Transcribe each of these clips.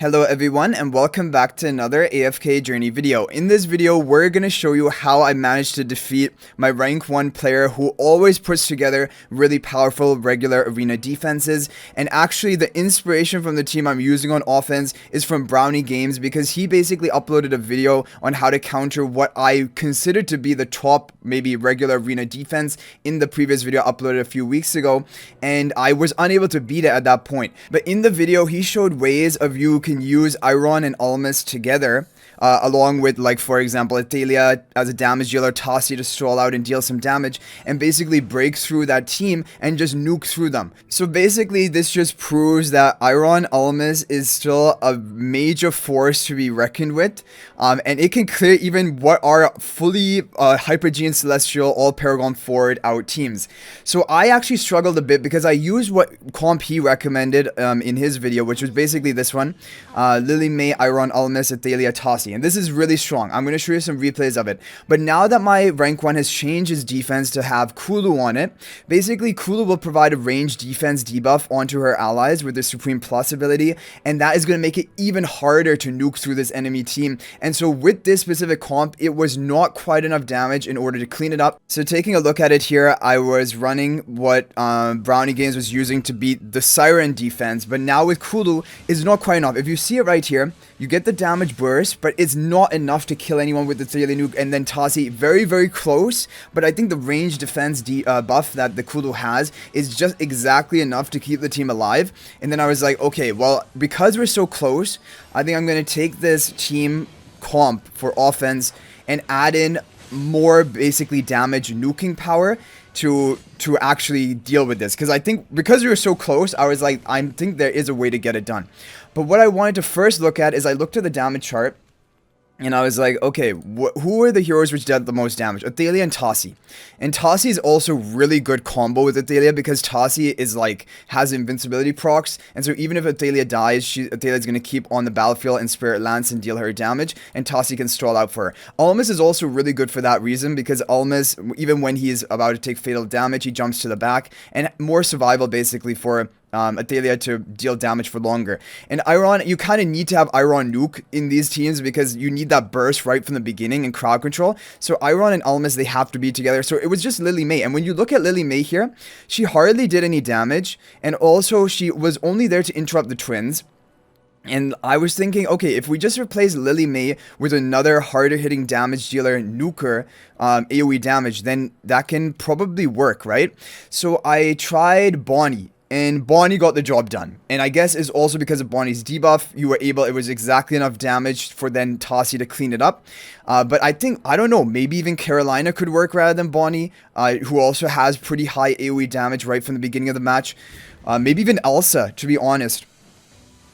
Hello everyone and welcome back to another AFK journey video. In this video, we're going to show you how I managed to defeat my rank 1 player who always puts together really powerful regular arena defenses. And actually the inspiration from the team I'm using on offense is from Brownie Games, because he basically uploaded a video on how to counter what I consider to be the top maybe regular arena defense in the previous video uploaded a few weeks ago, and I was unable to beat it at that point. But in the video he showed ways of you can use Eironn and Ulmus together, along with, like, for example, Athalia as a damage dealer, Tassi to stroll out and deal some damage, and basically break through that team and just nuke through them. So basically this just proves that Eironn Ulmus is still a major force to be reckoned with, and it can clear even what are fully Hypergene Celestial all Paragon forward out teams. So I actually struggled a bit because I used what comp he recommended in his video, which was basically this one: Lily May, Eironn, Ulmus, Athalia, Tassi. And this is really strong. I'm going to show you some replays of it. But now that my rank 1 has changed his defense to have Kulu on it, basically Kulu will provide a ranged defense debuff onto her allies with the Supreme Plus ability, and that is going to make it even harder to nuke through this enemy team. And so with this specific comp, it was not quite enough damage in order to clean it up. So taking a look at it here, I was running what Brownie Games was using to beat the Siren defense, but now with Kulu, it's not quite enough. If you see it right here, you get the damage burst, but it's not enough to kill anyone with the Athalia nuke. And then Tassi, very, very close, but I think the range defense buff that the Kulu has is just exactly enough to keep the team alive. And then I was like, okay, well, because we're so close, I think I'm going to take this team comp for offense and add in more basically damage nuking power to actually deal with this, because I think because we were so close, I was like, I think there is a way to get it done. But what I wanted to first look at is I looked at the damage chart, and I was like, okay, who are the heroes which did the most damage? Athalia and Tassi. And Tassi is also really good combo with Athalia, because Tassi is like, has invincibility procs. And so even if Athalia dies, Athalia is going to keep on the battlefield and Spirit Lance and deal her damage. And Tassi can stroll out for her. Ulmus is also really good for that reason, because Ulmus, even when he is about to take fatal damage, he jumps to the back. And more survival basically for Athalia to deal damage for longer. And Eironn, you kind of need to have Eironn nuke in these teams because you need that burst right from the beginning and crowd control. So Eironn and Ulmus, they have to be together. So it was just Lily May. And when you look at Lily May here, she hardly did any damage. And also she was only there to interrupt the twins. And I was thinking, okay, if we just replace Lily May with another harder hitting damage dealer nuker, AoE damage, then that can probably work, right? So I tried Bonnie. And Bonnie got the job done. And I guess it's also because of Bonnie's debuff, it was exactly enough damage for then Tassi to clean it up. But I think, I don't know, maybe even Carolina could work rather than Bonnie, who also has pretty high AoE damage right from the beginning of the match. Maybe even Elsa, to be honest.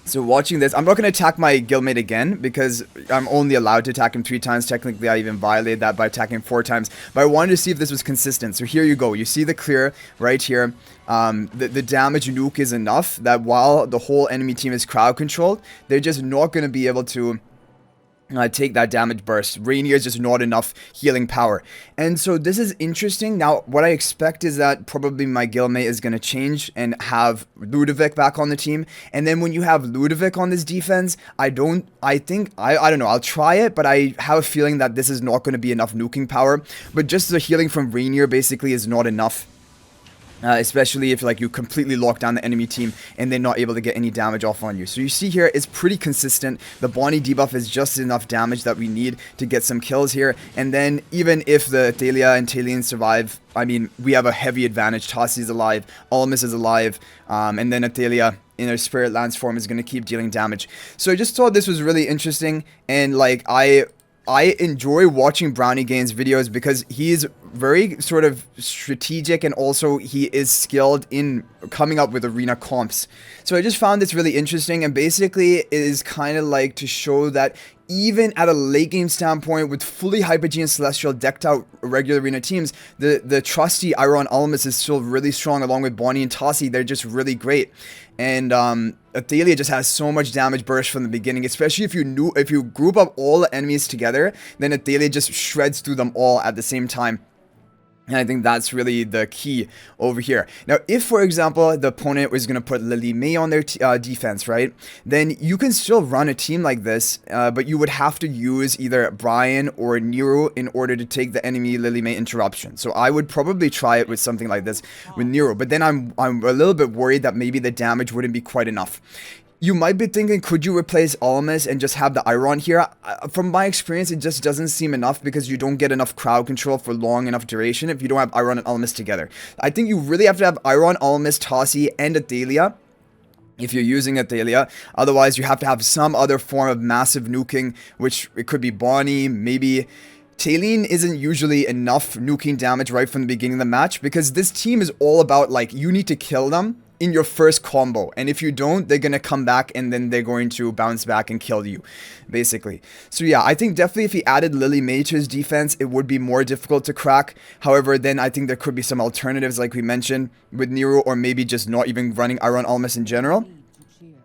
So watching this, I'm not going to attack my guildmate again, because I'm only allowed to attack him 3 times. Technically, I even violated that by attacking him 4 times. But I wanted to see if this was consistent. So here you go. You see the clear right here. The damage nuke is enough that while the whole enemy team is crowd controlled, they're just not going to be able to take that damage burst. Rainier is just not enough healing power. And so this is interesting. Now, what I expect is that probably my guildmate is going to change and have Ludovic back on the team. And then when you have Ludovic on this defense, I don't know, I'll try it, but I have a feeling that this is not going to be enough nuking power. But just the healing from Rainier basically is not enough. Especially if like you completely lock down the enemy team and they're not able to get any damage off on you. So you see here, it's pretty consistent. The Bonnie debuff is just enough damage that we need to get some kills here. And then even if the Athalia and Talion survive, I mean, we have a heavy advantage. Tassi is alive, Ulmus is alive, and then Athalia in her Spirit Lance form is going to keep dealing damage. So I just thought this was really interesting, and like I enjoy watching Brownie Games videos because he's very sort of strategic, and also he is skilled in coming up with arena comps. So I just found this really interesting, and basically it is kind of like to show that even at a late game standpoint with fully Hypergene Celestial decked out regular arena teams, the trusty Eironn Ulmus is still really strong, along with Bonnie and Tassi. They're just really great. And Athalia just has so much damage burst from the beginning, especially if you group up all the enemies together, then Athalia just shreds through them all at the same time. And I think that's really the key over here. Now, if, for example, the opponent was going to put Lily May on their defense, right, then you can still run a team like this, but you would have to use either Brian or Nero in order to take the enemy Lily May interruption. So I would probably try it with something like this with Nero, but then I'm a little bit worried that maybe the damage wouldn't be quite enough. You might be thinking, could you replace Ulmus and just have the Eironn here? From my experience, it just doesn't seem enough because you don't get enough crowd control for long enough duration if you don't have Eironn and Ulmus together. I think you really have to have Eironn, Ulmus, Tossie, and Athalia if you're using Athalia. Otherwise, you have to have some other form of massive nuking, which it could be Bonnie, maybe... Talene isn't usually enough nuking damage right from the beginning of the match because this team is all about, like, you need to kill them in your first combo, and if you don't, they're gonna come back and then they're going to bounce back and kill you, basically. So yeah, I think definitely if he added Lily May to his defense, it would be more difficult to crack. However, then I think there could be some alternatives like we mentioned with Nero, or maybe just not even running Eironn Ulmus in general.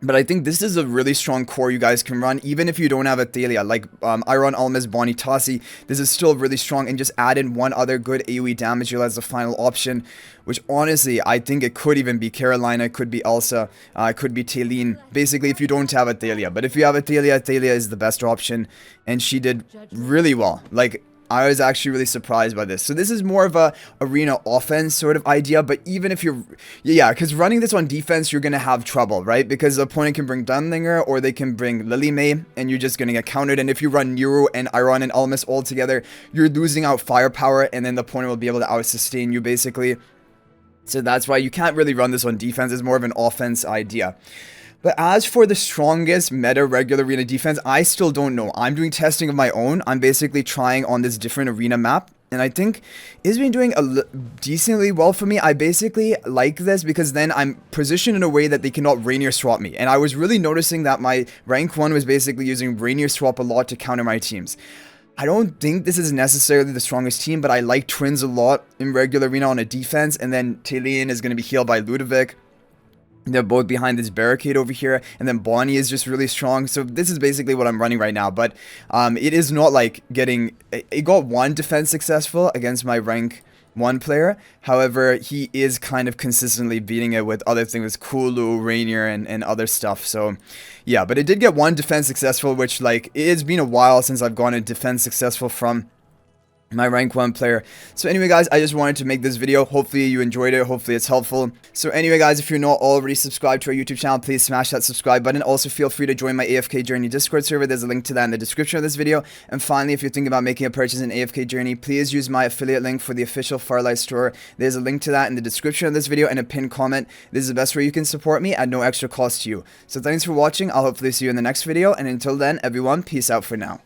But I think this is a really strong core you guys can run, even if you don't have Athalia, like Eironn, Ulmus, Bonnie, Tossie. This is still really strong, and just add in one other good AoE damage dealer as the final option, which honestly, I think it could even be Carolina, it could be Elsa, it could be Talene, basically if you don't have Athalia. But if you have Athalia, Athalia is the best option, and she did really well. Like, I was actually really surprised by this. So this is more of a arena offense sort of idea, but even if you're, yeah, because running this on defense, you're going to have trouble, right? Because the opponent can bring Dunlinger, or they can bring Lily May, and you're just going to get countered. And if you run Nero and Eironn and Ulmus all together, you're losing out firepower, and then the opponent will be able to out-sustain you, basically. So that's why you can't really run this on defense. It's more of an offense idea. But as for the strongest meta regular arena defense, I still don't know. I'm doing testing of my own. I'm basically trying on this different arena map, and I think it's been doing decently well for me. I basically like this because then I'm positioned in a way that they cannot Rainier swap me. And I was really noticing that my rank 1 was basically using Rainier swap a lot to counter my teams. I don't think this is necessarily the strongest team, but I like Twins a lot in regular arena on a defense, and then Talene is going to be healed by Ludovic. They're both behind this barricade over here, and then Bonnie is just really strong. So this is basically what I'm running right now, but it is not like getting... It got one defense successful against my rank 1 player. However, he is kind of consistently beating it with other things, Kulu, Rainier, and other stuff. So yeah, but it did get one defense successful, which, like, it's been a while since I've gone a defense successful from my rank 1 player. So anyway, guys, I just wanted to make this video. Hopefully you enjoyed it. Hopefully it's helpful. So anyway, guys, if you're not already subscribed to our YouTube channel, please smash that subscribe button. Also, feel free to join my AFK Journey Discord server. There's a link to that in the description of this video. And finally, if you're thinking about making a purchase in AFK Journey, please use my affiliate link for the official Firelight store. There's a link to that in the description of this video and a pinned comment. This is the best way you can support me at no extra cost to you. So thanks for watching. I'll hopefully see you in the next video. And until then, everyone, peace out for now.